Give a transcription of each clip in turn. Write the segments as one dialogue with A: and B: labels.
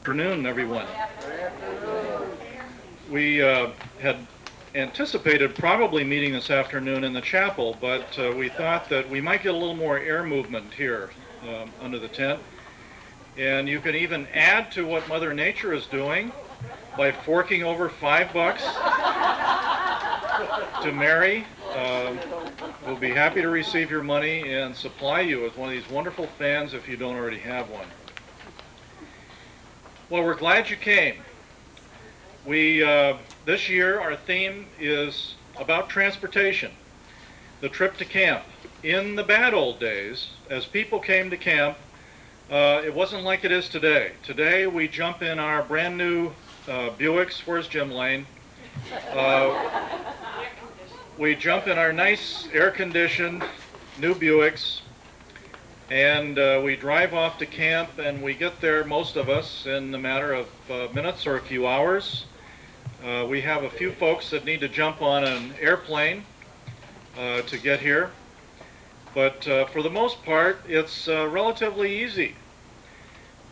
A: Afternoon, everyone. We had anticipated probably meeting this afternoon in the chapel, but we thought that we might get a little more air movement here under the tent. And you can even add to what Mother Nature is doing by forking over $5 to Mary. We'll be happy to receive your money and supply you with one of these wonderful fans if you don't already have one. Well, we're glad you came. This year our theme is about transportation, the trip to camp. In the bad old days, as people came to camp, it wasn't like it is today. Today we jump in our brand new Buicks. Where's Jim Lane? We jump in our nice air-conditioned new Buicks, and we drive off to camp, and we get there, most of us, in a matter of minutes or a few hours. We have a few folks that need to jump on an airplane to get here, but for the most part, it's relatively easy.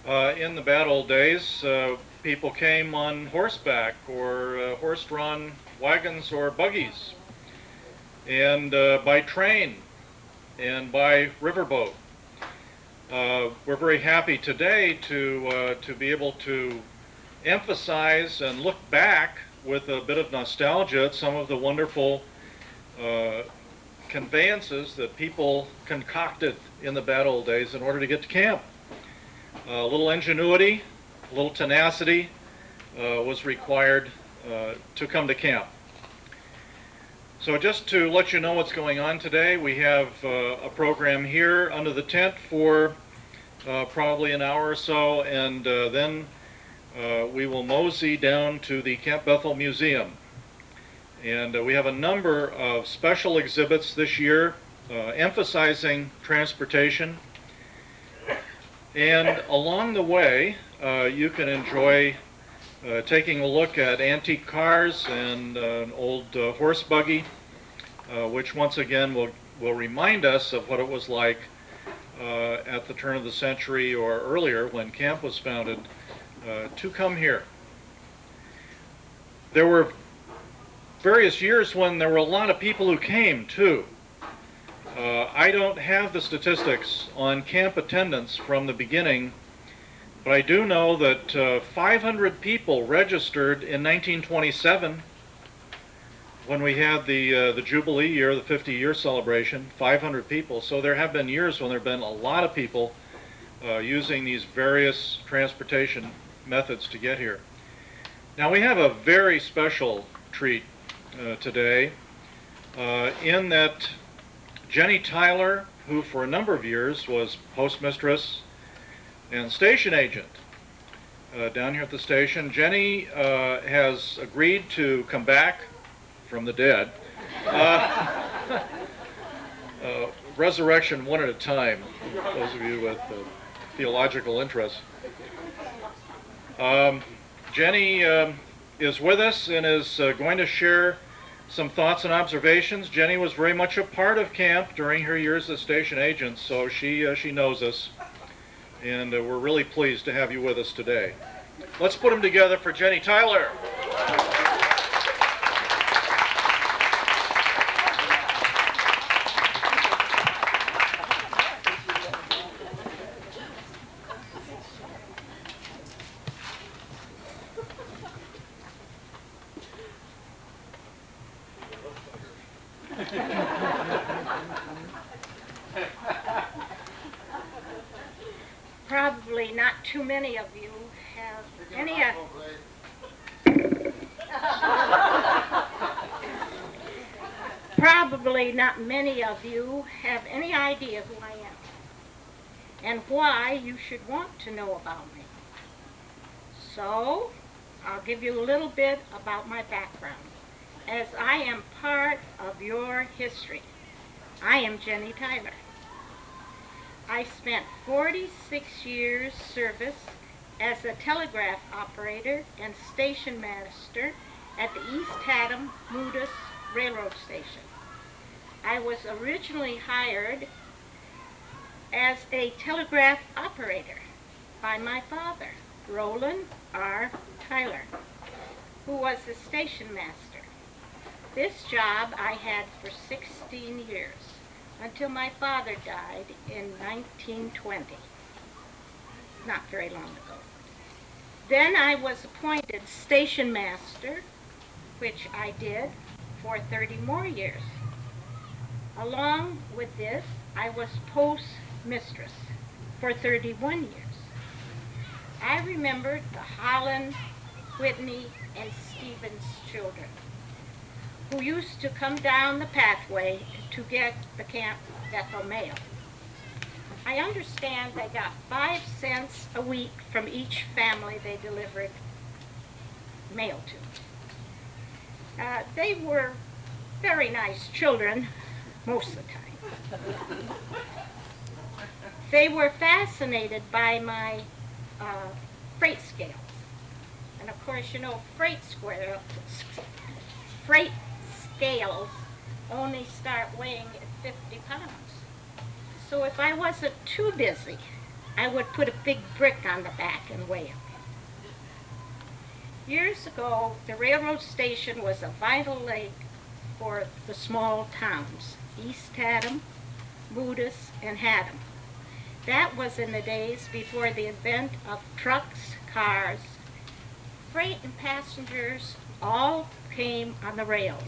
A: In the bad old days, people came on horseback or horse-drawn wagons or buggies, and by train and by riverboat. We're very happy today to be able to emphasize and look back with a bit of nostalgia at some of the wonderful conveyances that people concocted in the bad old days in order to get to camp. A little ingenuity, a little tenacity was required to come to camp. So just to let you know what's going on today, we have a program here under the tent for probably an hour or so, and then we will mosey down to the Camp Bethel Museum. And we have a number of special exhibits this year emphasizing transportation. And along the way, you can enjoy taking a look at antique cars and an old horse buggy, which once again will remind us of what it was like at the turn of the century or earlier when camp was founded to come here. There were various years when there were a lot of people who came too. I don't have the statistics on camp attendance from the beginning, but I do know that 500 people registered in 1927 when we had the Jubilee year, the 50-year celebration. 500 people. So there have been years when there have been a lot of people using these various transportation methods to get here. Now we have a very special treat today in that Jenny Tyler, who for a number of years was postmistress and station agent down here at the station. Jenny has agreed to come back from the dead. Resurrection one at a time, those of you with theological interest. Jenny is with us and is going to share some thoughts and observations. Jenny was very much a part of camp during her years as station agent, so she knows us. And we're really pleased to have you with us today. Let's put them together for Jenny Tyler.
B: Probably not too many of you have any Probably not many of you have any idea who I am and why you should want to know about me. So, I'll give you a little bit about my background, as I am part of your history. I am Jenny Tyler. I spent 46 years service as a telegraph operator and station master at the East Haddam Moodus Railroad Station. I was originally hired as a telegraph operator by my father, Roland R. Tyler, who was the station master. This job I had for 16 years, until my father died in 1920, not very long ago. Then I was appointed station master, which I did for 30 more years. Along with this, I was postmistress for 31 years. I remembered the Holland, Whitney, and Stevens children who used to come down the pathway to get the Camp Bethel mail. I understand they got 5 cents a week from each family they delivered mail to. They were very nice children most of the time. They were fascinated by my freight scales. And of course, you know, freight scales only start weighing at 50 pounds. So if I wasn't too busy, I would put a big brick on the back and weigh them. Years ago, the railroad station was a vital link for the small towns, East Haddam, Moodus, and Haddam. That was in the days before the advent of trucks, cars. Freight and passengers all came on the rails.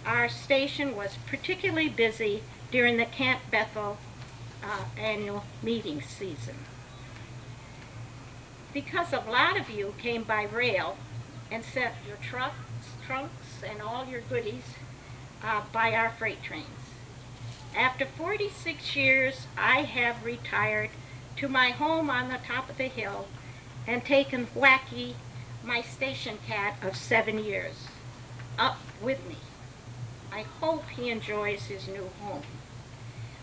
B: Our station was particularly busy during the Camp Bethel annual meeting season. Because a lot of you came by rail and sent your trunks, and all your goodies by our freight trains. After 46 years, I have retired to my home on the top of the hill and taken Wacky, my station cat of 7 years, up with me. I hope he enjoys his new home.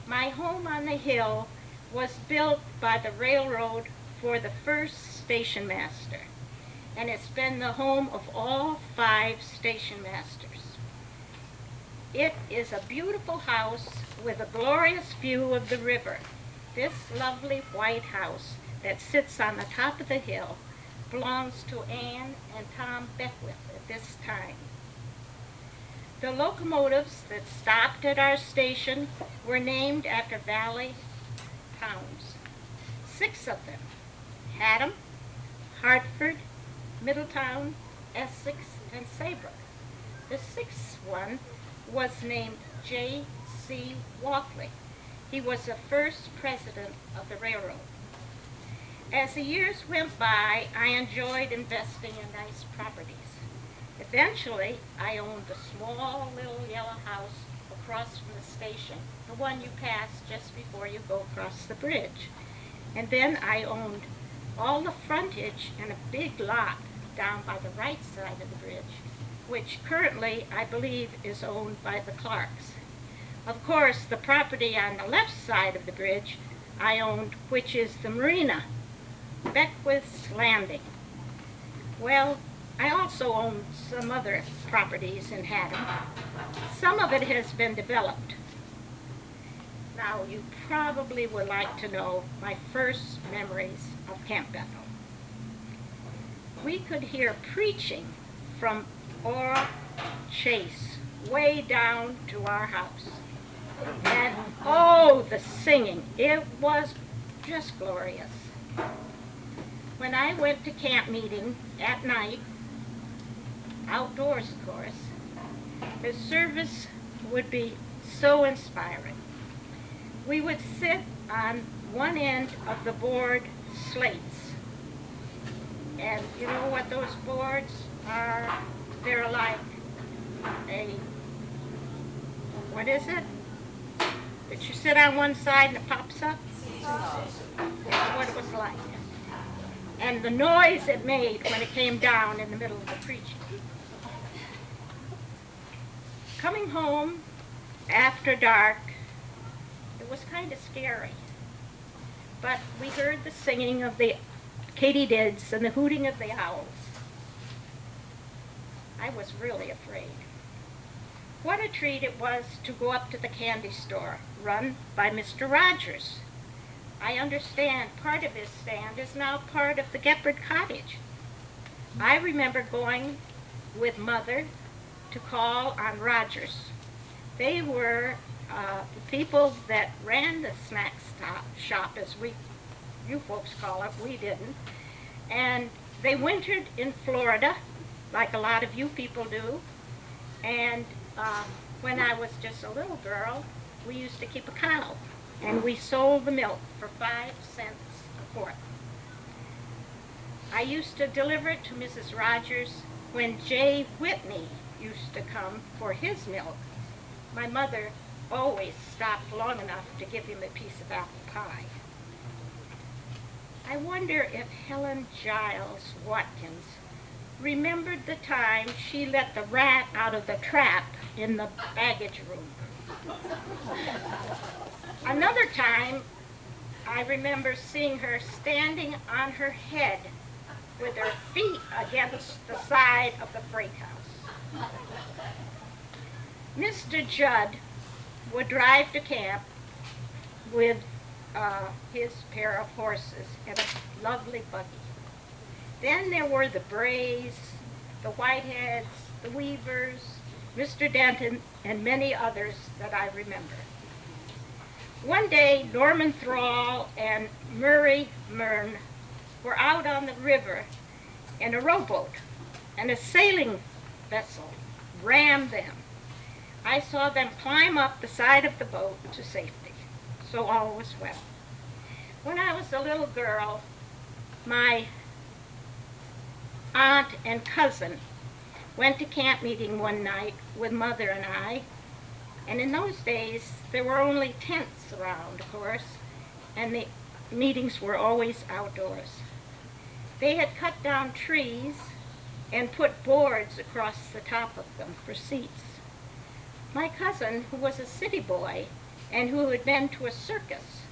B: My home on the hill was built by the railroad for the first station master, and it's been the home of all 5 station masters. It is a beautiful house with a glorious view of the river. This lovely white house that sits on the top of the hill belongs to Anne and Tom Beckwith at this time. The locomotives that stopped at our station were named after valley towns. 6 of them: Haddam, Hartford, Middletown, Essex, and Saybrook. The 6th one was named J.C. Walkley. He was the first president of the railroad. As the years went by, I enjoyed investing in nice properties. Eventually, I owned a small little yellow house across from the station, the one you pass just before you go across the bridge. And then I owned all the frontage and a big lot down by the right side of the bridge, which currently I believe is owned by the Clarks. Of course, the property on the left side of the bridge I owned, which is the marina, Beckwith's Landing. Well, I also own some other properties in Haddam. Some of it has been developed. Now, you probably would like to know my first memories of Camp Bethel. We could hear preaching from Ora Chase way down to our house. And oh, the singing, it was just glorious. When I went to camp meeting at night, outdoors of course, the service would be so inspiring. We would sit on one end of the board slates. And you know what those boards are? They're like what is it? That you sit on one side and it pops up? That's what it was like. And the noise it made when it came down in the middle of the preaching. Coming home after dark, it was kind of scary. But we heard the singing of the katydids and the hooting of the owls. I was really afraid. What a treat it was to go up to the candy store, run by Mr. Rogers. I understand part of his stand is now part of the Geppert Cottage. I remember going with Mother to call on Rogers. They were the people that ran the snack shop, as you folks call it. We didn't. And they wintered in Florida, like a lot of you people do. And when I was just a little girl, we used to keep a cow, and we sold the milk for 5 cents a quart. I used to deliver it to Mrs. Rogers when Jay Whitney used to come for his milk. My mother always stopped long enough to give him a piece of apple pie. I wonder if Helen Giles Watkins remembered the time she let the rat out of the trap in the baggage room. Another time, I remember seeing her standing on her head with her feet against the side of the freight house. Mr. Judd would drive to camp with his pair of horses and a lovely buggy. Then there were the Brays, the Whiteheads, the Weavers, Mr. Denton, and many others that I remember. One day, Norman Thrall and Murray Myrn were out on the river in a rowboat, and a sailing vessel rammed them. I saw them climb up the side of the boat to safety, so all was well. When I was a little girl, my aunt and cousin went to camp meeting one night with Mother and I, and in those days there were only tents around, of course, and the meetings were always outdoors. They had cut down trees and put boards across the top of them for seats. My cousin, who was a city boy and who had been to a circus,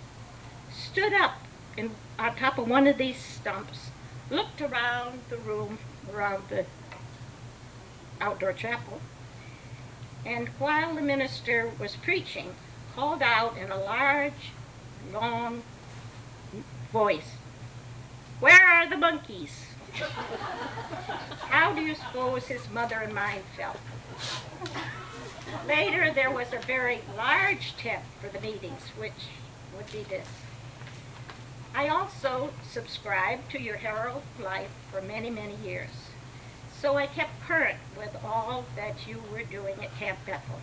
B: stood up on top of one of these stumps, looked around the room, around the outdoor chapel, and while the minister was preaching, called out in a large, long voice, "Where are the monkeys?" How do you suppose his mother and mine felt? Later, there was a very large tent for the meetings, which would be this. I also subscribed to your Herald of Life for many, many years, so I kept current with all that you were doing at Camp Bethel.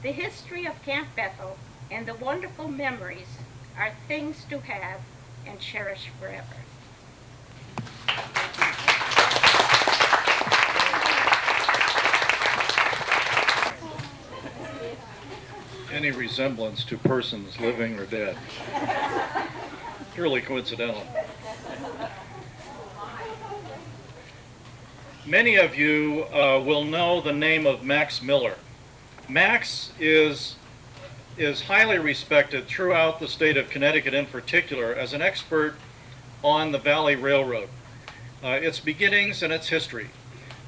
B: The history of Camp Bethel and the wonderful memories are things to have and cherish forever.
A: Any resemblance to persons living or dead. Purely coincidental. Many of you will know the name of Max Miller. Max is highly respected throughout the state of Connecticut in particular as an expert on the Valley Railroad, its beginnings and its history.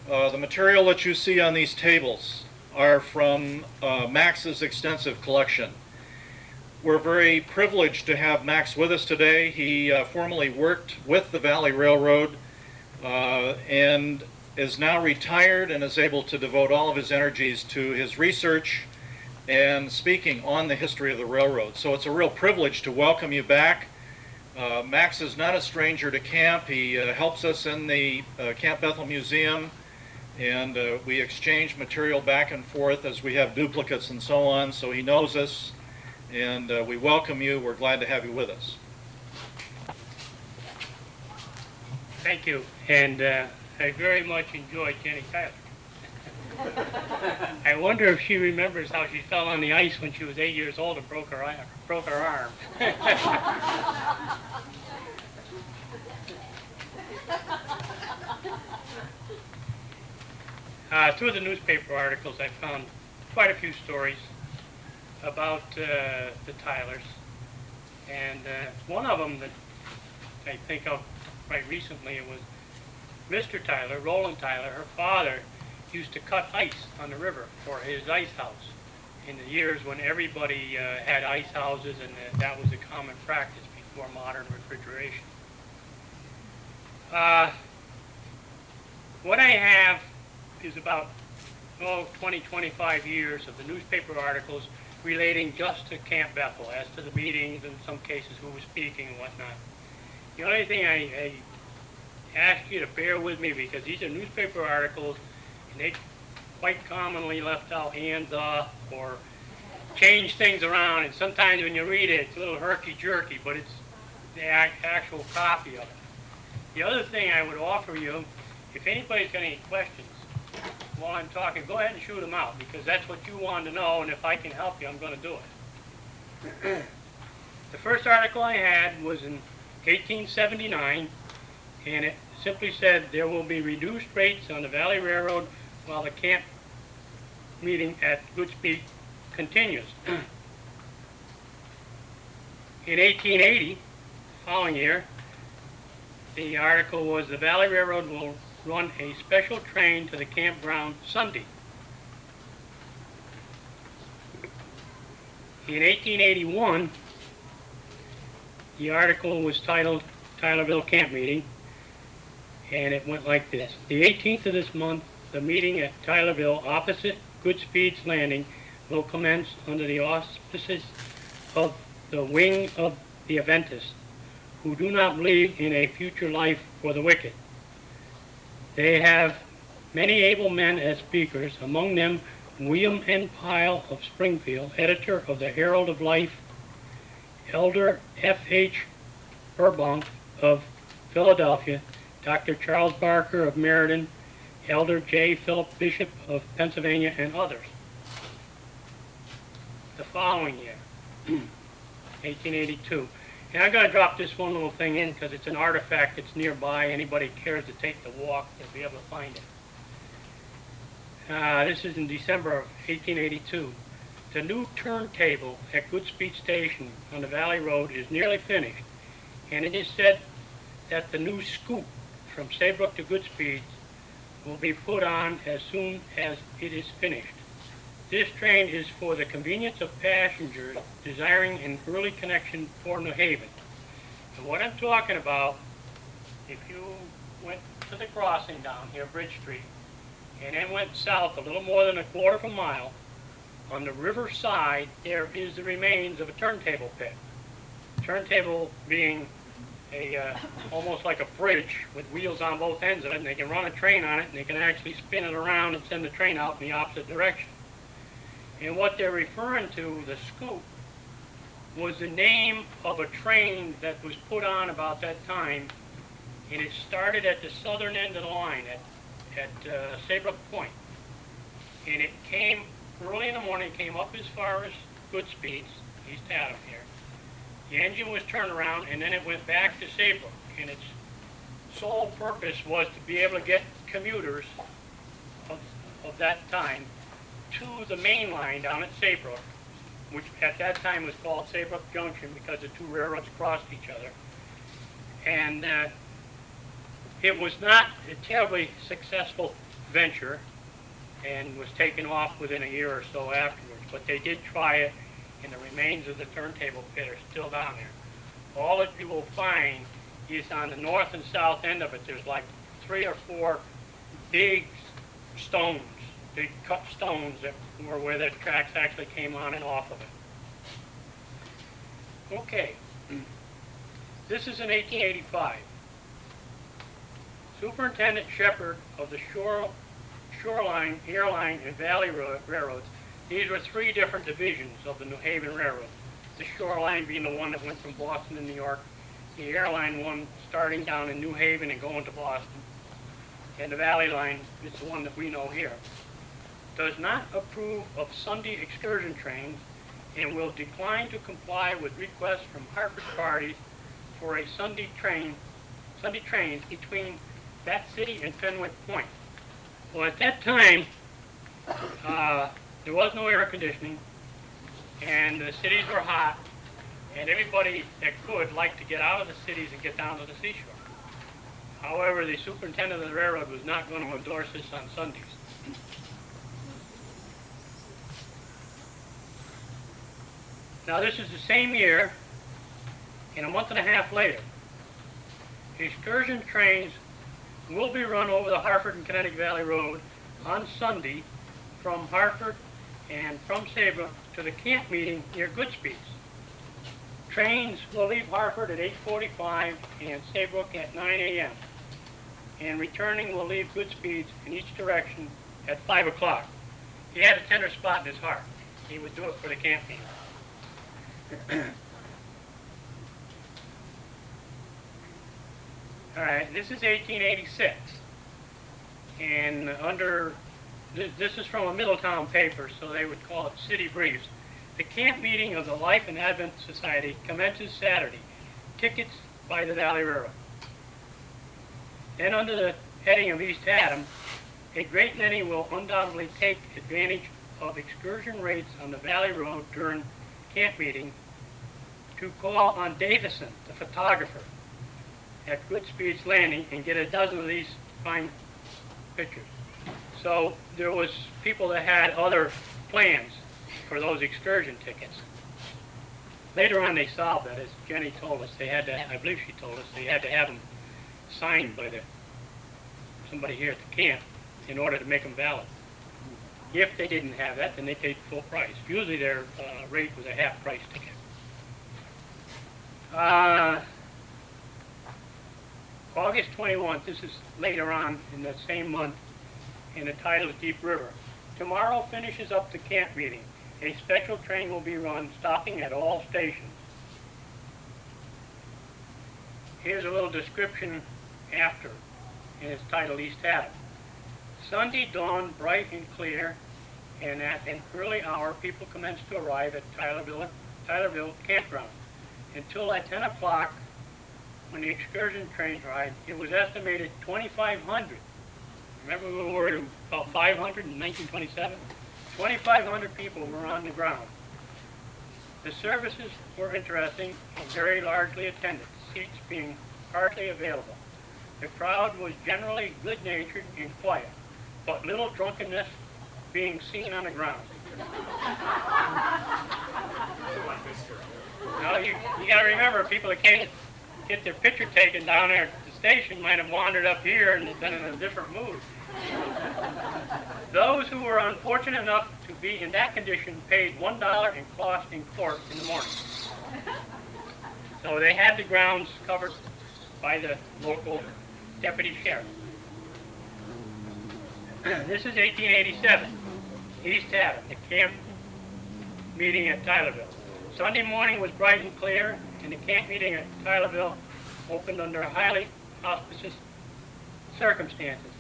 A: The material that you see on these tables are from Max's extensive collection. We're very privileged to have Max with us today. He formerly worked with the Valley Railroad and is now retired and is able to devote all of his energies to his research and speaking on the history of the railroad. So it's a real privilege to welcome you back. Max is not a stranger to camp. He helps us in the Camp Bethel Museum, and we exchange material back and forth as we have duplicates and so on, so he knows us, and we welcome you. We're glad to have you with us.
C: Thank you, and I very much enjoyed Jenny Tyler. I wonder if she remembers how she fell on the ice when she was 8 years old and broke her arm. Through the newspaper articles, I found quite a few stories about the Tylers, and one of them that I think of right recently, it was Mr. Tyler, Roland Tyler, her father, used to cut ice on the river for his ice house. in the years when everybody had ice houses, and that was a common practice before modern refrigeration. What I have is about 20, 25 years of the newspaper articles relating just to Camp Bethel, as to the meetings, and in some cases who was speaking and whatnot. The only thing I ask you to bear with me, because these are newspaper articles, and they quite commonly left out hands off or change things around, and sometimes when you read it, it's a little herky-jerky, but it's the actual copy of it. The other thing I would offer you, if anybody's got any questions while I'm talking, go ahead and shoot them out, because that's what you wanted to know, and if I can help you, I'm going to do it. The first article I had was in 1879, and it simply said there will be reduced rates on the Valley Railroad while the camp meeting at Goodspeed continues. In 1880, following year, the article was the Valley Railroad will run a special train to the campground Sunday. In 1881, the article was titled Tylerville Camp Meeting, and it went like this. The 18th of this month, the meeting at Tylerville opposite Goodspeed's Landing will commence under the auspices of the wing of the Adventists, who do not believe in a future life for the wicked. They have many able men as speakers, among them William N. Pyle of Springfield, editor of the Herald of Life, Elder F.H. Burbank of Philadelphia, Dr. Charles Barker of Meriden, Elder J. Philip Bishop of Pennsylvania, and others. The following year, 1882. And I'm going to drop this one little thing in because it's an artifact that's nearby. Anybody cares to take the walk, they'll be able to find it. This is in December of 1882. The new turntable at Goodspeed Station on the Valley Road is nearly finished, and it is said that the new scoop from Saybrook to Goodspeed will be put on as soon as it is finished. This train is for the convenience of passengers desiring an early connection for New Haven. And what I'm talking about, if you went to the crossing down here, Bridge Street, and then went south a little more than a quarter of a mile, on the river side there is the remains of a turntable pit. Turntable being almost like a bridge with wheels on both ends of it, and they can run a train on it, and they can actually spin it around and send the train out in the opposite direction. And what they're referring to, the scoop, was the name of a train that was put on about that time, and it started at the southern end of the line at Saybrook Point. And it came early in the morning, came up as far as Goodspeed's, East Adam here. The engine was turned around, and then it went back to Saybrook, and its sole purpose was to be able to get commuters of that time to the main line down at Saybrook, which at that time was called Saybrook Junction because the two railroads crossed each other. And it was not a terribly successful venture and was taken off within a year or so afterwards, but they did try it, and the remains of the turntable pit are still down there. All that you will find is on the north and south end of it, there's like 3 or 4 big stones, big cut stones that were where the tracks actually came on and off of it. Okay, this is in 1885. Superintendent Shepard of the Shoreline, Airline, and Valley Railroads. These were 3 different divisions of the New Haven Railroad. The Shoreline being the one that went from Boston to New York, the Airline one starting down in New Haven and going to Boston, and the Valley Line is the one that we know here. Does not approve of Sunday excursion trains and will decline to comply with requests from Hartford parties for a Sunday trains between that city and Fenwick Point. Well, at that time, there was no air conditioning, and the cities were hot, and everybody that could liked to get out of the cities and get down to the seashore. However, the superintendent of the railroad was not going to endorse this on Sundays. Now this is the same year, and a month and a half later, excursion trains will be run over the Hartford and Connecticut Valley Road on Sunday from Hartford and from Saybrook to the camp meeting near Goodspeeds. Trains will leave Hartford at 8:45 and Saybrook at 9 a.m. and returning will leave Goodspeeds in each direction at 5 o'clock. He had a tender spot in his heart. He would do it for the camp meeting. All right, this is 1886, and this is from a Middletown paper, so they would call it City Briefs. The camp meeting of the Life and Advent Society commences Saturday. Tickets by the Valley River. Then under the heading of East Haddam, a great many will undoubtedly take advantage of excursion rates on the Valley Road during camp meeting to call on Davison, the photographer, at Goodspeeds Landing and get a dozen of these fine pictures. So there was people that had other plans for those excursion tickets. Later on they solved that, as Jenny told us. They had to, I believe she told us, they had to have them signed by somebody here at the camp in order to make them valid. If they didn't have that, then they paid full price. Usually their rate was a half price ticket. August 21st, this is later on in the same month, and the title is Deep River. Tomorrow finishes up the camp meeting. A special train will be run, stopping at all stations. Here's a little description after, and it's titled East Haddam. Sunday dawned bright and clear, and at an early hour, people commenced to arrive at Tylerville Campground. Until at 10 o'clock, when the excursion train arrived, it was estimated 2,500. Remember we were worried about 500 in 1927? 2,500 people were on the ground. The services were interesting and very largely attended, seats being hardly available. The crowd was generally good-natured and quiet, but little drunkenness being seen on the ground. Now you got to remember, people that can't get their picture taken down there at the station might have wandered up here and been in a different mood. Those who were unfortunate enough to be in that condition paid $1 in cost in court in the morning. So they had the grounds covered by the local deputy sheriff. This is 1887, East Haddam, the camp meeting at Tylerville. Sunday morning was bright and clear, and the camp meeting at Tylerville opened under highly auspicious circumstances.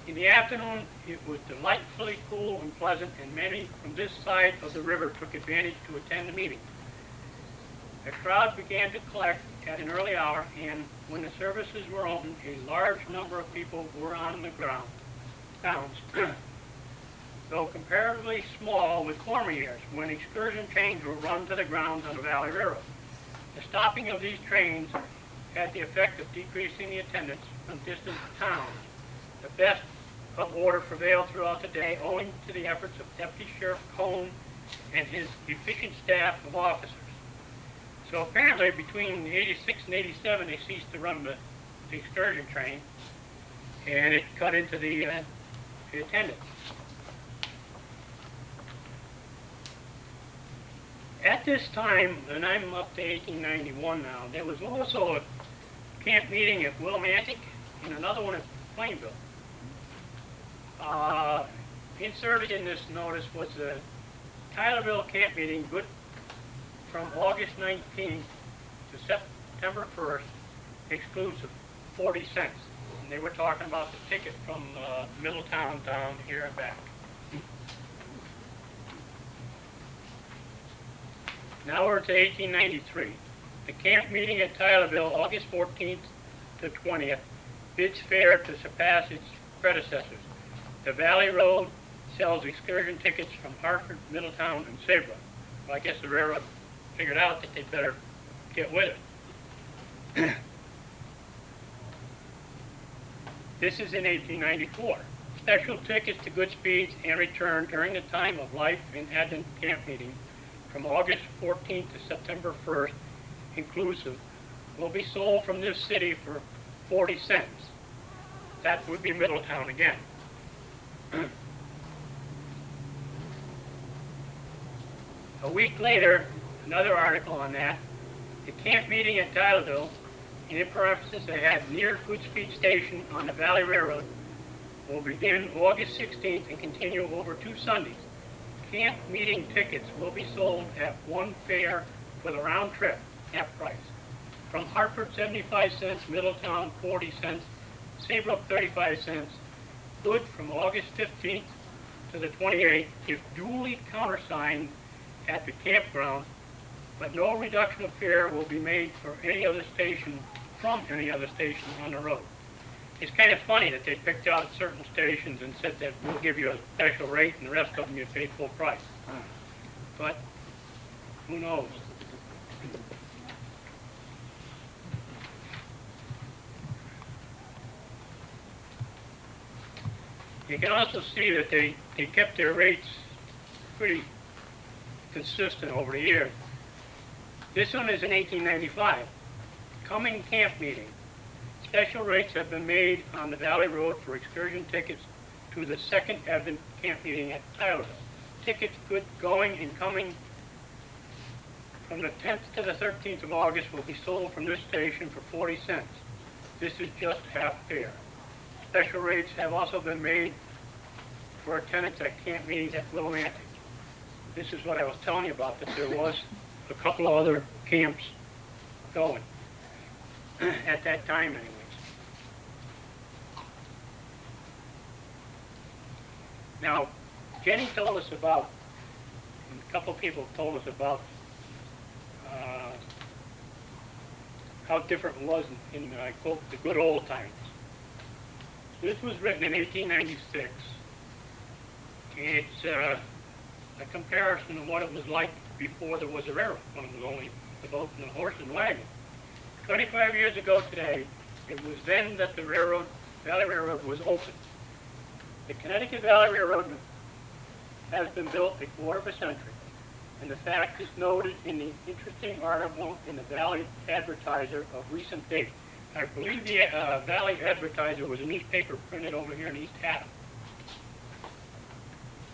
C: In the afternoon, it was delightfully cool and pleasant, and many from this side of the river took advantage to attend the meeting. The crowd began to collect at an early hour, and when the services were open, a large number of people were on the grounds. Though comparatively small with former years, when excursion trains were run to the grounds on the Valley Railroad. The stopping of these trains had the effect of decreasing the attendance from distant towns. The best of order prevailed throughout the day, owing to the efforts of Deputy Sheriff Cohn and his efficient staff of officers. So apparently between 86 and 87, they ceased to run the excursion train, and it cut into the attendance. At this time, and I'm up to 1891 now, there was also a camp meeting at Willimantic and another one at Plainville. Inserted in this notice was the Tylerville camp meeting, good from August 19th to September 1st, exclusive, 40 cents. And they were talking about the ticket from Middletown down here and back. Now we're to 1893. The camp meeting at Tylerville, August 14th to 20th, bids fair to surpass its predecessors. The Valley Road sells excursion tickets from Hartford, Middletown, and Saybrook. Well, I guess the railroad figured out that they'd better get with it. This is in 1894. Special tickets to Goodspeeds and return during the time of Life and Advent camp meeting from August 14th to September 1st inclusive will be sold from this city for 40 cents. That would be Middletown again. A week later, another article on that. The camp meeting at Tylerville, in parentheses, they had near Goodspeed Station on the Valley Railroad, will begin August 16th and continue over 2 Sundays. Camp meeting tickets will be sold at one fare for the round trip, half price. From Hartford, 75 cents, Middletown, 40 cents, Saybrook, 35 cents. Good from August 15th to the 28th, if duly countersigned at the campground, but no reduction of fare will be made for any other station, from any other station on the road. It's kind of funny that they picked out certain stations and said that we'll give you a special rate and the rest of them you pay full price. But who knows? You can also see that they kept their rates pretty consistent over the years. This one is in 1895. Coming camp meeting. Special rates have been made on the Valley Road for excursion tickets to the second Advent camp meeting at Tylerville. Tickets good going and coming from the 10th to the 13th of August will be sold from this station for 40 cents. This is just half fare. Special rates have also been made for attendance at camp meetings at Willimantic. This is what I was telling you about, that there was a couple of other camps going at that time anyways. Now, Jenny told us about, and a couple of people told us about how different it was in I quote, the good old times. This was written in 1896. It's a comparison of what it was like before there was a railroad, when it was only the boat and the horse and wagon. 25 years ago today, it was then that the railroad, Valley Railroad, was opened. The Connecticut Valley Railroad has been built a quarter of a century, and the fact is noted in the interesting article in the Valley Advertiser of recent date. I believe the Valley Advertiser was a newspaper printed over here in East Haddam.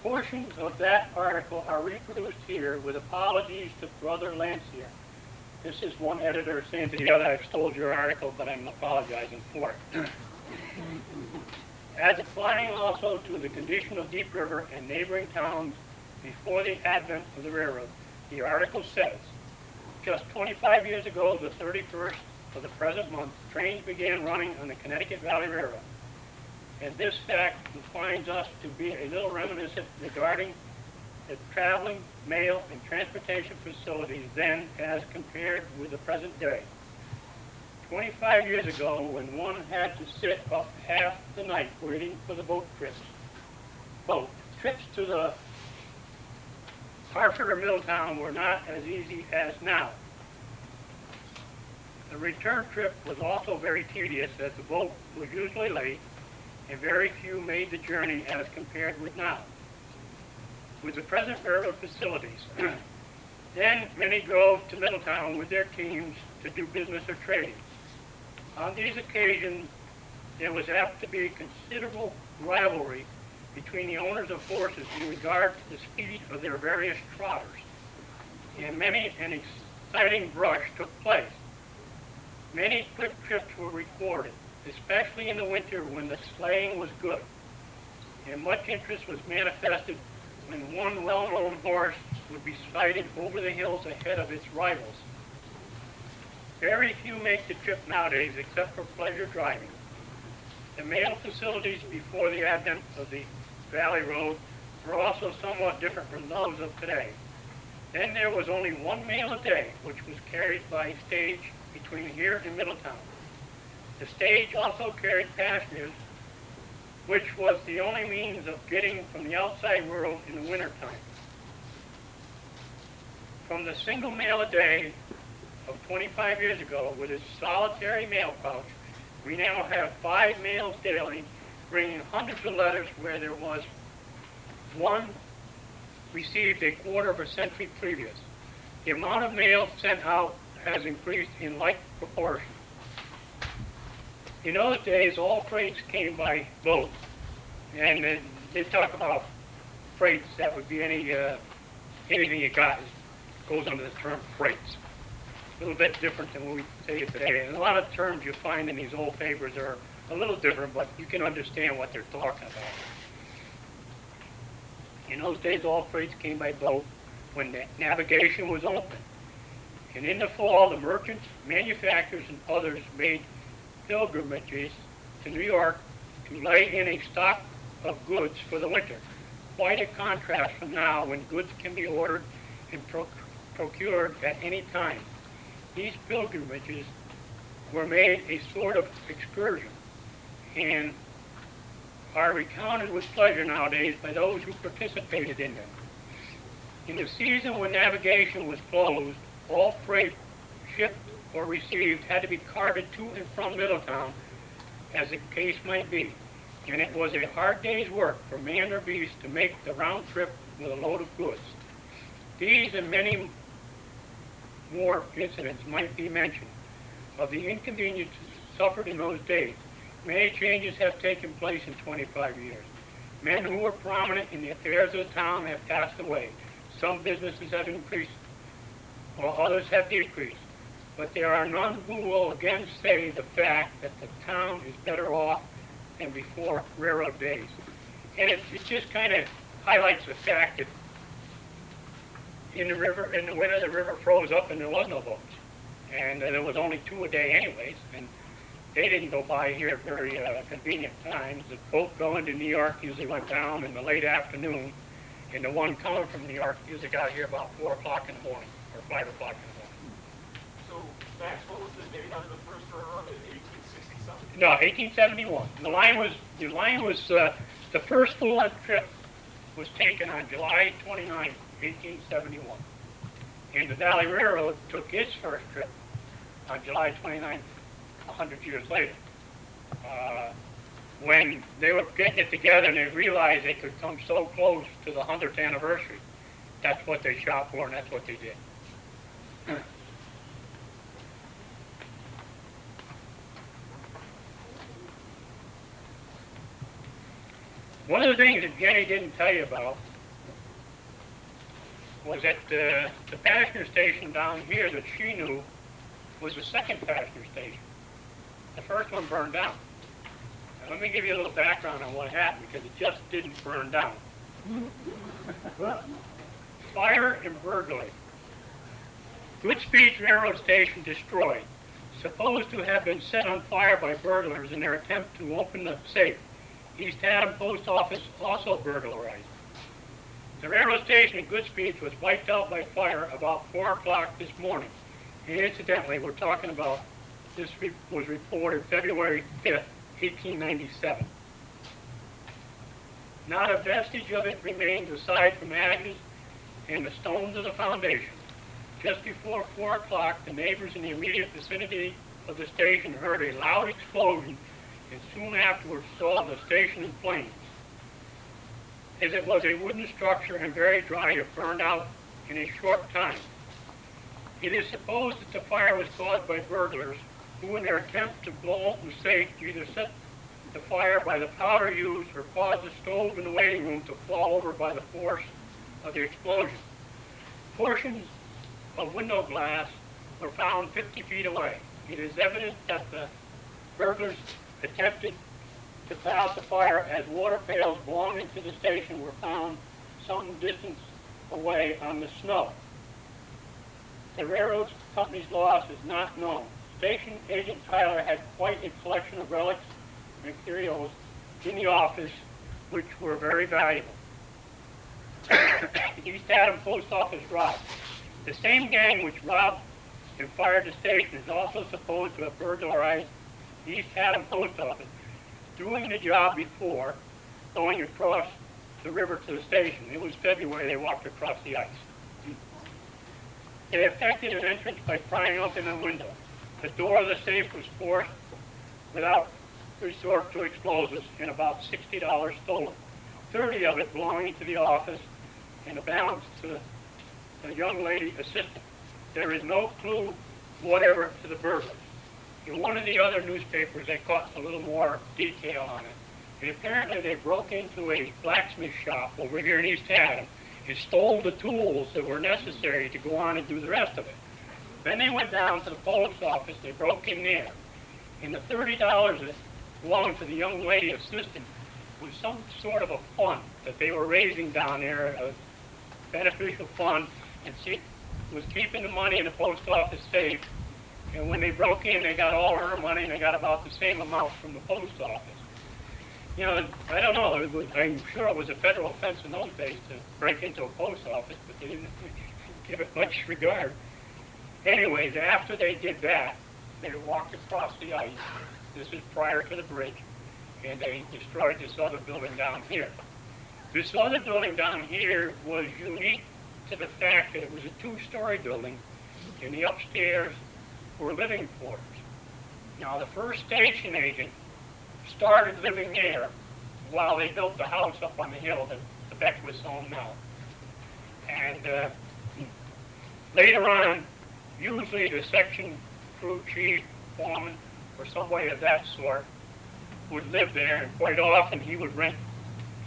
C: Portions of that article are reproduced here with apologies to Brother Lancier. This is one editor saying to the other, I've stole your article, but I'm apologizing for it. As applying also to the condition of Deep River and neighboring towns before the advent of the railroad, the article says, just 25 years ago, the 31st of the present month, trains began running on the Connecticut Valley Railroad. And this fact inclines us to be a little reminiscent regarding the traveling, mail, and transportation facilities then as compared with the present day. 25 years ago, when one had to sit up half the night waiting for the boat trips. Trips to the Hartford or Middletown were not as easy as now. The return trip was also very tedious, as the boat was usually late, and very few made the journey as compared with now. With the present railroad facilities, then many drove to Middletown with their teams to do business or trading. On these occasions, there was apt to be considerable rivalry between the owners of horses in regard to the speed of their various trotters, and many an exciting brush took place. Many quick trips were recorded, especially in the winter when the sleighing was good, and much interest was manifested when one well-known horse would be sighted over the hills ahead of its rivals. Very few make the trip nowadays except for pleasure driving. The mail facilities before the advent of the Valley Road were also somewhat different from those of today. Then there was only one mail a day, which was carried by stage between here and Middletown. The stage also carried passengers, which was the only means of getting from the outside world in the wintertime. From the single mail a day of 25 years ago, with its solitary mail pouch, we now have 5 mails daily, bringing hundreds of letters where there was one received a quarter of a century previous. The amount of mail sent out has increased in like proportion. In those days, all freights came by boat, and they talk about freights. That would be anything you got goes under the term freights. A little bit different than what we say it today. And a lot of terms you find in these old papers are a little different, but you can understand what they're talking about. In those days, all freights came by boat when the navigation was open. And in the fall, the merchants, manufacturers, and others made pilgrimages to New York to lay in a stock of goods for the winter. Quite a contrast from now when goods can be ordered and procured at any time. These pilgrimages were made a sort of excursion and are recounted with pleasure nowadays by those who participated in them. In the season when navigation was closed, all freight shipped or received had to be carted to and from Middletown, as the case might be, and it was a hard day's work for man or beast to make the round trip with a load of goods. These and many more incidents might be mentioned of the inconveniences suffered in those days. Many changes have taken place in 25 years. Men who were prominent in the affairs of the town have passed away. Some businesses have increased, while others have decreased. But there are none who will again say the fact that the town is better off than before railroad days. And it just kind of highlights the fact that in the winter, the river froze up and there was no boats. And there was only 2 a day anyways, and they didn't go by here at very convenient times. The boat going to New York usually went down in the late afternoon, and the one coming from New York usually got here about 4 o'clock in the morning, or 5 o'clock in the morning.
D: So, Max, what was the date on the first railroad in 1860-something?
C: No, 1871. The first full-length trip was taken on July 29, 1871. And the Valley Railroad took its first trip on July 29, 100 years later. When they were getting it together and they realized they could come so close to the 100th anniversary, that's what they shot for and that's what they did. One of the things that Jenny didn't tell you about was that the passenger station down here that she knew was the second passenger station. The first one burned down. Now, let me give you a little background on what happened, because it just didn't burn down. Fire and burglary. Goodspeed's railroad station destroyed, supposed to have been set on fire by burglars in their attempt to open the safe. East Haddam Post Office also burglarized. The railroad station at Goodspeed was wiped out by fire about 4 o'clock this morning. And incidentally, we're talking about this was reported February 5th, 1897. Not a vestige of it remains aside from ashes and the stones of the foundation. Just before 4 o'clock, the neighbors in the immediate vicinity of the station heard a loud explosion and soon afterwards saw the station in flames. As it was a wooden structure and very dry, it burned out in a short time. It is supposed that the fire was caused by burglars who, in their attempt to blow open the safe, either set the fire by the powder used or caused the stove in the waiting room to fall over by the force of the explosion. Portions of window glass were found 50 feet away. It is evident that the burglars attempted to put out the fire as water pails belonging to the station were found some distance away on the snow. The railroad company's loss is not known. Station agent Tyler had quite a collection of relics and materials in the office which were very valuable. East Haddam Post Office robbed. The same gang which robbed and fired the station is also supposed to have burglarized the East Haddam Post Office, doing the job before going across the river to the station. It was February, they walked across the ice. They effected an entrance by prying open a window. The door of the safe was forced without resort to explosives and about $60 stolen. 30 of it belonging to the office and the balance to the young lady assistant. There is no clue whatever to the burglars. In one of the other newspapers, they caught a little more detail on it. And apparently they broke into a blacksmith shop over here in East Haddam and stole the tools that were necessary to go on and do the rest of it. Then they went down to the post office, they broke in there, and the $30 that belonged to the young lady assistant was some sort of a fund that they were raising down there, a beneficial fund, and she was keeping the money in the post office safe. And when they broke in, they got all her money, and they got about the same amount from the post office. You know, I don't know, I'm sure it was a federal offense in those days to break into a post office, but they didn't give it much regard. Anyways, after they did that, they walked across the ice. This is prior to the bridge, and they destroyed this other building down here. This other building down here was unique to the fact that it was a two-story building, and the upstairs were living quarters. Now, the first station agent started living there while they built the house up on the hill that the Beckwiths own now. And later on, usually the section crew chief, foreman, or somebody of that sort would live there, and quite often he would rent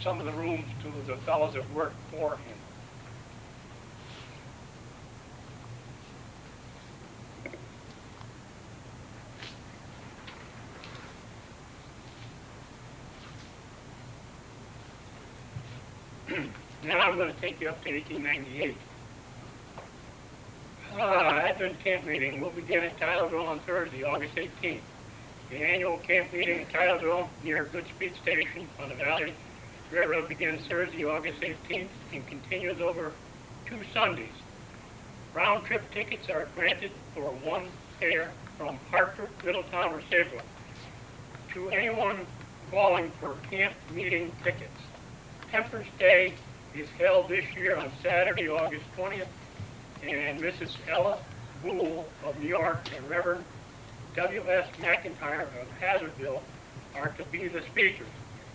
C: some of the rooms to the fellows that worked for him. Now I'm going to take you up to 1898. Advent camp meeting will begin at Tylerville on Thursday, August 18th. The annual camp meeting at Tylerville near Goodspeed Station on the Valley Railroad begins Thursday, August 18th and continues over 2 Sundays. Round trip tickets are granted for one fare from Hartford, Middletown, or Saybrook to anyone calling for camp meeting tickets. Temperance Day is held this year on Saturday, August 20th, and Mrs. Ella Boole of New York and Reverend W.S. McIntyre of Hazardville are to be the speakers.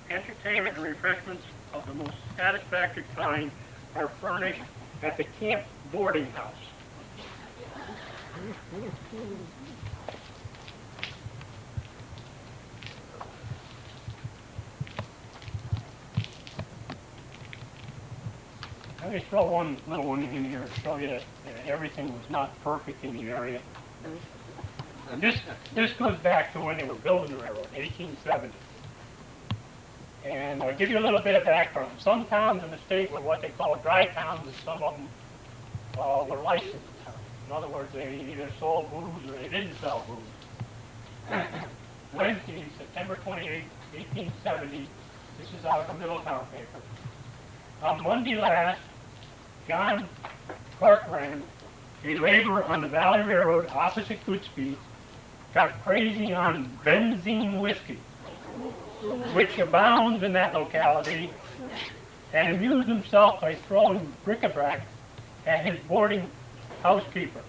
C: Entertainment and refreshments of the most satisfactory kind are furnished at the camp boarding house. Let me throw one little one in here to show you that everything was not perfect in the area. And this goes back to when they were building the railroad, 1870. And I'll give you a little bit of background. Some towns in the state were what they call dry towns, and some of them were licensed towns. In other words, they either sold booze or they didn't sell booze. Wednesday, September 28, 1870, this is out of the Middletown paper. On Monday last, John Corcoran, a laborer on the Valley Railroad opposite Goodspeed, got crazy on benzene whiskey, which abounds in that locality, and amused himself by throwing bric-a-brac at his boarding housekeeper.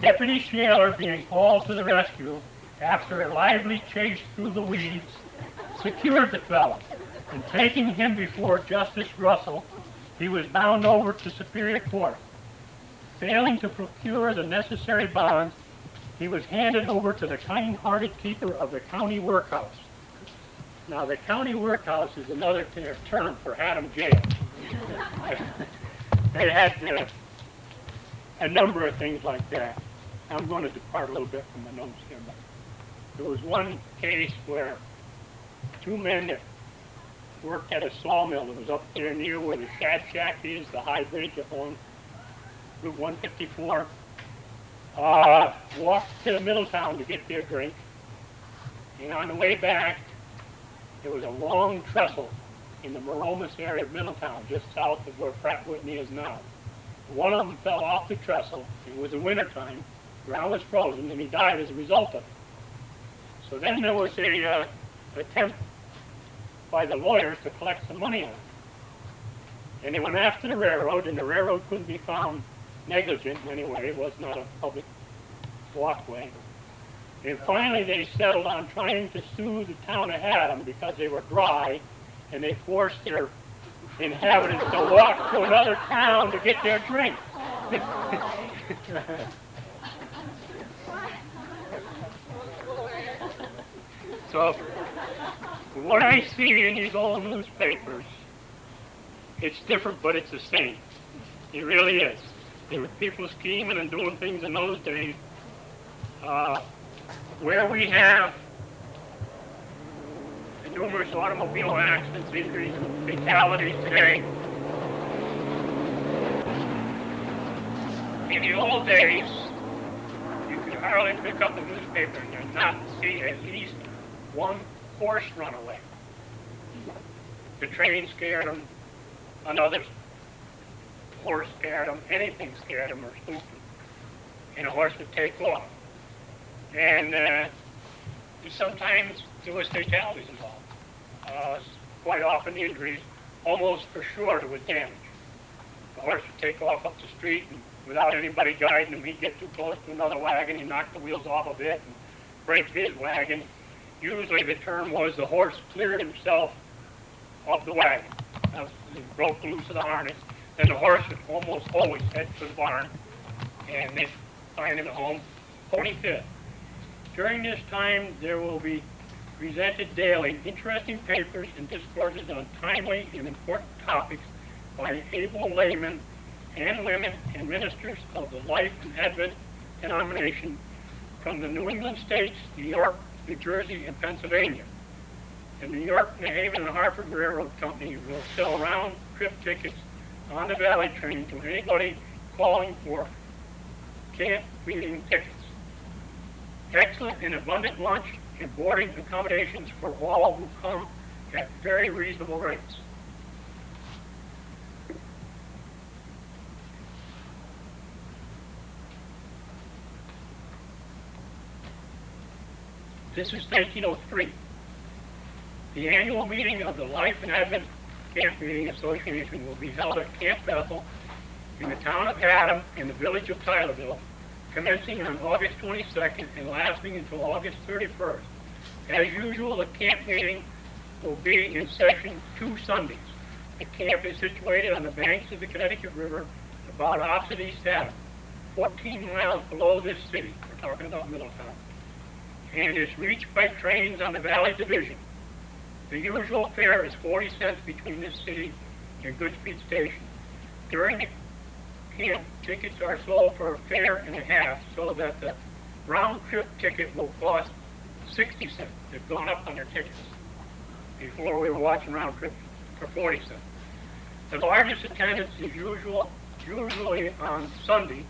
C: Deputy Shaler, being called to the rescue after a lively chase through the weeds, secured the fellow, and taking him before Justice Russell, he was bound over to Superior Court. Failing to procure the necessary bonds, he was handed over to the kind-hearted keeper of the county workhouse. Now, the county workhouse is another term for Haddam Jail. They had a number of things like that. I'm going to depart a little bit from my notes here, but there was one case where 2 men that worked at a sawmill that was up there near where the Shad Shack is, the high bridge on Route 154, walked to Middletown to get their drink. And on the way back, there was a long trestle in the Maromas area of Middletown, just south of where Pratt Whitney is now. One of them fell off the trestle. It was the wintertime. The ground was frozen, and he died as a result of it. So then there was a attempt by the lawyers to collect some money on it. And they went after the railroad, and the railroad couldn't be found negligent in any way. It was not a public walkway. And finally they settled on trying to sue the town of Haddam because they were dry, and they forced their inhabitants to walk to another town to get their drink. So, what I see in these old newspapers, it's different, but it's the same. It really is. There were people scheming and doing things in those days. Where we have numerous automobile accidents, injuries, and fatalities today, in the old days, you could hardly pick up the newspaper and not see at least one horse run away. The train scared them, another horse scared them, anything scared them or spooked them, and a horse would take off. And sometimes there was fatalities involved. Quite often injuries, almost for sure there was damage. The horse would take off up the street, and without anybody guiding him, he'd get too close to another wagon, he'd knock the wheels off of it and break his wagon. Usually the term was the horse cleared himself of the wagon. He broke loose of the harness. Then the horse would almost always head for the barn, and they'd find him at home, pony fit. During this time, there will be presented daily interesting papers and discourses on timely and important topics by able laymen and women and ministers of the Life and Advent denomination from the New England states, New York, New Jersey, and Pennsylvania. The New York, New Haven, and Hartford Railroad Company will sell round-trip tickets on the Valley train to anybody calling for camp meeting tickets. Excellent and abundant lunch and boarding accommodations for all who come at very reasonable rates. This is 1903. The annual meeting of the Life and Advent Camp Meeting Association will be held at Camp Bethel in the town of Haddam in the village of Tylerville, commencing on August 22nd and lasting until August 31st. As usual, the camp meeting will be in session 2 Sundays. The camp is situated on the banks of the Connecticut River, about opposite East Haddam, 14 miles below this city. We're talking about Middletown. And is reached by trains on the Valley Division. The usual fare is 40 cents between this city and Goodspeed Station. During the camp, tickets are sold for a fare and a half, so that the round-trip ticket will cost 60 cents. They've gone up on their tickets. Before we were watching round-trip for 40 cents. The largest attendance is usually on Sunday.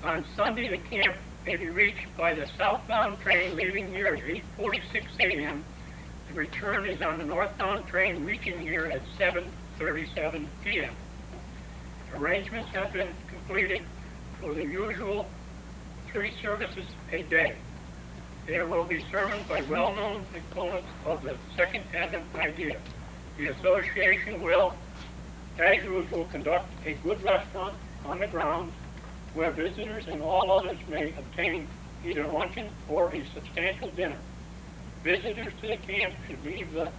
C: On Sunday, the camp may be reached by the southbound train leaving here at 8:46 a.m. The return is on the northbound train reaching here at 7:37 p.m. Arrangements have been completed for the usual 3 services a day. There will be sermons by well-known exponents of the Second Advent idea. The association will, as usual, conduct a good restaurant on the grounds where visitors and all others may obtain either luncheon or a substantial dinner. Visitors to the camp should leave the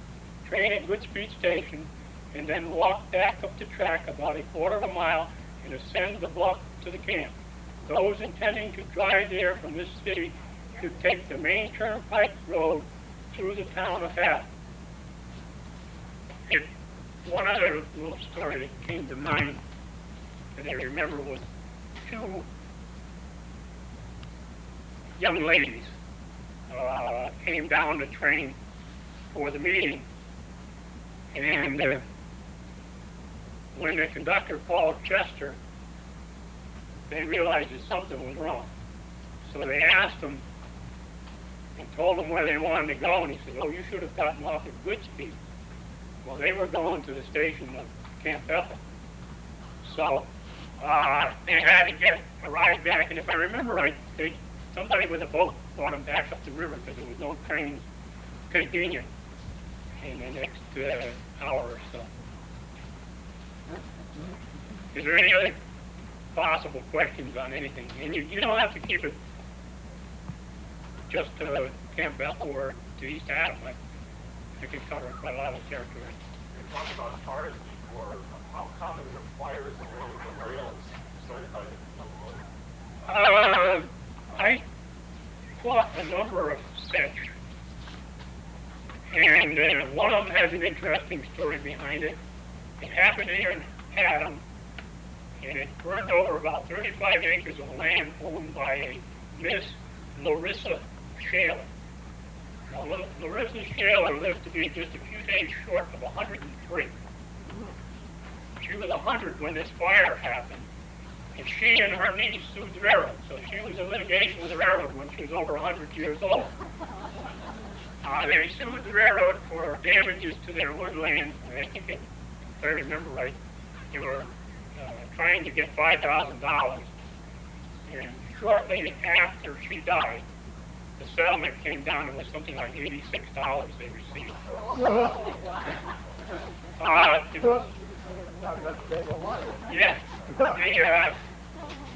C: train at Goodspeed Station and then walk back up the track about a quarter of a mile and ascend the bluff to the camp. Those intending to drive there from this city should take the main turnpike road through the town of Haddam. One other little story that came to mind that I remember was 2 young ladies came down the train for the meeting, and when the conductor called Chester, they realized that something was wrong. So they asked him and told him where they wanted to go, and he said, "Oh, you should have gotten off at Goodspeed." Well, they were going to the station of Camp Bethel. So they had to get a ride back, and if I remember right, somebody with a boat brought them back up the river because there was no trains convenient in the next hour or so. Is there any other possible questions on anything? And you don't have to keep it just to Camp Bethel or to East Haddam. I could cover quite a lot of territory.
D: You talked about fires before. How common are fires in the rails started by
C: I fought a number of such, and one of them has an interesting story behind it. It happened here in Haddam, and it burned over about 35 acres of land owned by a Miss Larissa Shaler. Now, Larissa Shaler lived to be just a few days short of 103. She was 100 when this fire happened, and she and her niece sued the railroad. So she was in litigation with the railroad when she was over 100 years old. They sued the railroad for damages to their woodland. I think, if I remember right, they were trying to get $5,000. And shortly after she died, the settlement came down and was something like $86 they received. Yeah. The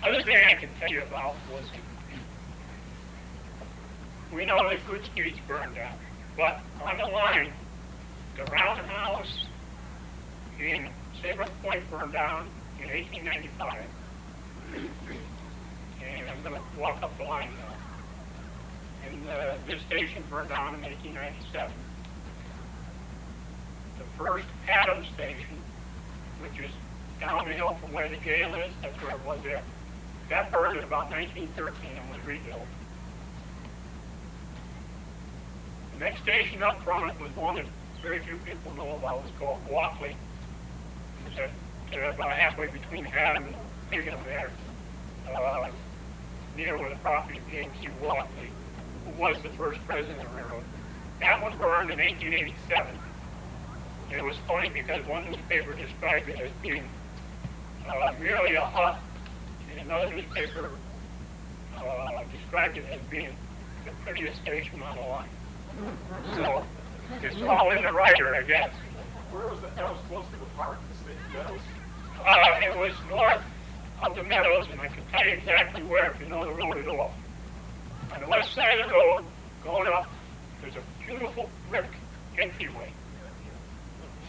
C: other thing I can tell you about was, we know that good streets burned down, but on the line, the roundhouse in Sabres Point burned down in 1895. And I'm going to walk up the line now. And this station burned down in 1897. The first Haddam station, which is down the hill from where the jail is, that's where it was there. That burned in about 1913 and was rebuilt. The next station up from it was one that very few people know about. It was called Walkley. It's about halfway between Haddam and Higham there, near where the property of James C. Walkley, who was the first president of the railroad. That one burned in 1887. And it was funny because one newspaper described it as being merely a hut, and another newspaper described it as being the prettiest station on the line. So it's all in the writer, I guess.
D: Where was that? That was close to the park, the state meadows.
C: It was north of the meadows, and I can tell you exactly where if you know the road at all. On the west side of the road, going up, there's a beautiful brick entryway.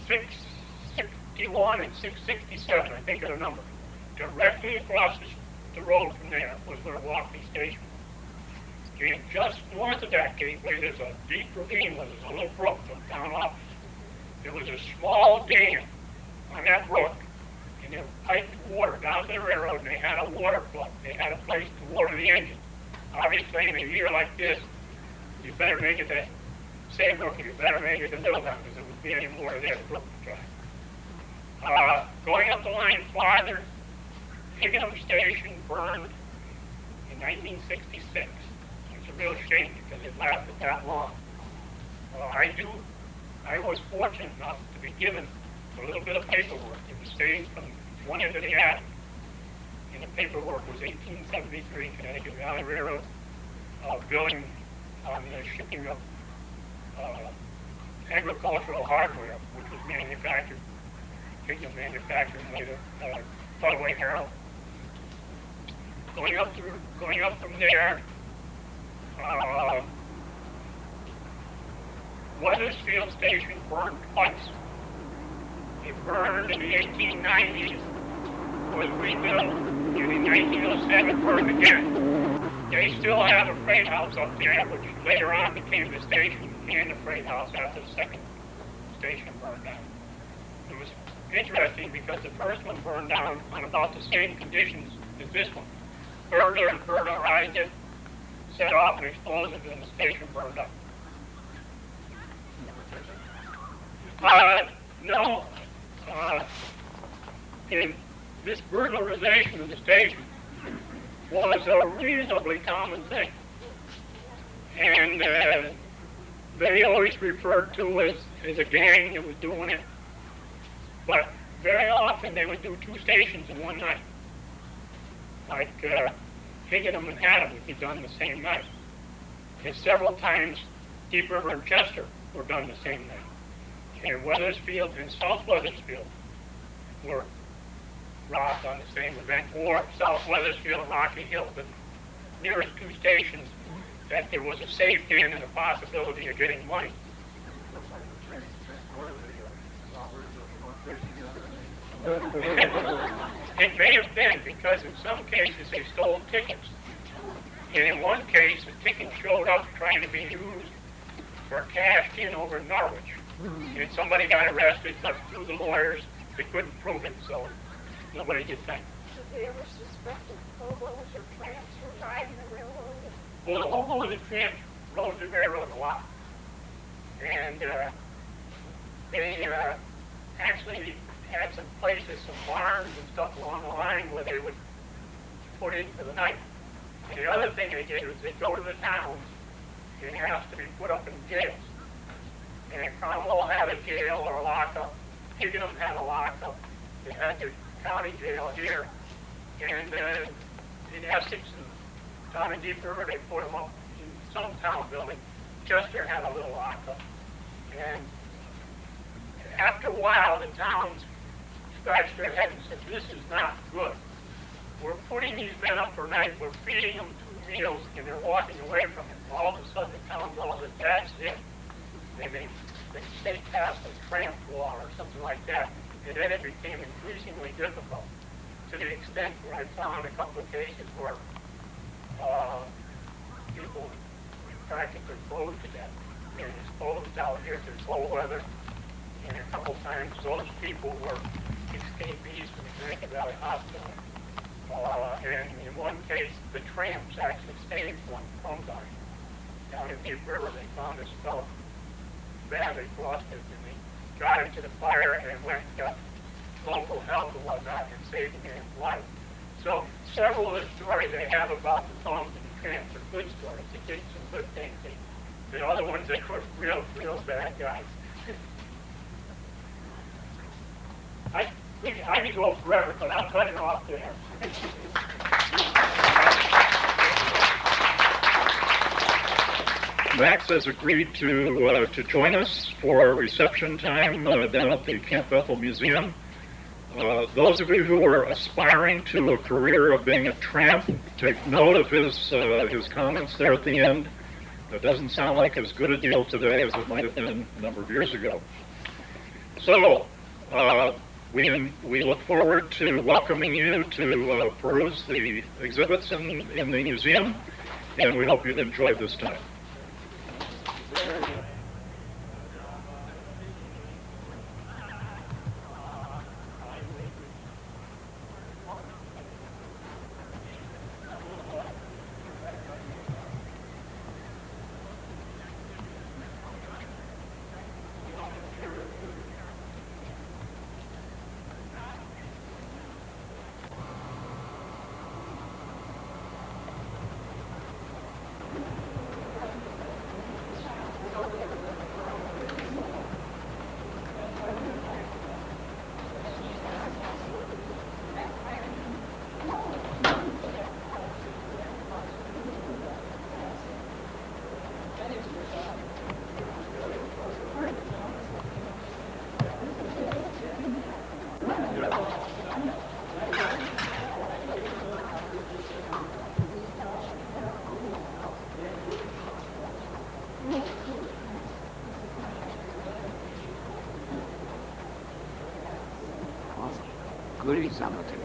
C: 661 and 667, I think are the number. Directly across the road from there was where Walkley Station was. And just north of that gateway, there's a deep ravine where there's a little brook that down off. There was a small dam on that brook, and they piped water down to the railroad, and they had a water plug. They had a place to water the engine. Obviously, in a year like this, you better make it to Saybrook, you better make it to Middletown, because there would be any water there, the brook would dry. Going up the line farther, Higham Station burned in 1966. It's a real shame because it lasted that long. I was fortunate enough to be given a little bit of paperwork. It was saved from one end of the attic, and the paperwork was 1873 Connecticut Valley Railroad billing on the shipping of agricultural hardware, which was manufactured, Higham manufactured later, Broadway Herald. Going up from there, Weathersfield Station burned twice. It burned in the 1890s, was rebuilt, and in 1907 burned again. They still have a freight house up there, which later on became the station and the freight house after the second station burned down. It was interesting because the first one burned down on about the same conditions as this one. Burglar and burglarized it, set off an explosion, and the station burned up. No. This burglarization of the station was a reasonably common thing. And they always referred to as a gang that was doing it. But very often they would do two stations in one night. Like Higham and Haddam would be done the same night. And several times Deep River and Chester were done the same night. And Weathersfield and South Weathersfield were robbed on the same event, or South Weathersfield and Rocky Hill, the nearest two stations that there was a safety in and a possibility of getting money. It may have been because in some cases they stole tickets. And in one case, the ticket showed up trying to be used for cashed in over in Norwich. And somebody got arrested, but through the lawyers, they couldn't prove it, so nobody did that.
B: Did they ever suspect hobos or tramps who died in the railroad?
C: Well, the hobos and tramps rode the railroad a lot. And they actually had some places, some barns and stuff along the line where they would put in for the night. And the other thing they did was they'd go to the towns and ask to be put up in jails. And if Cromwell had a jail or a lockup, Higgins had a lockup. They had the county jail here. And in Essex and down in Deep River, they put them up in some town building. Chester had a little lockup. And after a while, the towns scratched their heads and said, this is not good. We're putting these men up for night, we're feeding them 2 meals, and they're walking away from it. All of a sudden, the town knows that that's it. They state passed a tramp law or something like that, and then it became increasingly difficult to the extent where I found a couple of cases where people practically froze to death and exposed out here to cold weather. And a couple times those people were escapees from the Camp Valley Hospital. And in one case, the tramps actually saved one from dying. Down in Deep River, they found this fellow badly frosted, and they got him to the fire and went and got local help and whatnot and saved the man's life. So several of the stories they have about the Thoms and the tramps are good stories. They did some good things. The other ones, they were real bad guys. I could go forever, but I'll cut it off there.
A: Max has agreed to join us for reception time down at the Camp Bethel Museum. Those of you who are aspiring to a career of being a tramp, take note of his comments there at the end. It doesn't sound like as good a deal today as it might have been a number of years ago. So, we look forward to welcoming you to peruse the exhibits in the museum, and we hope you've enjoyed this time.
E: Goodies, I'm gonna take.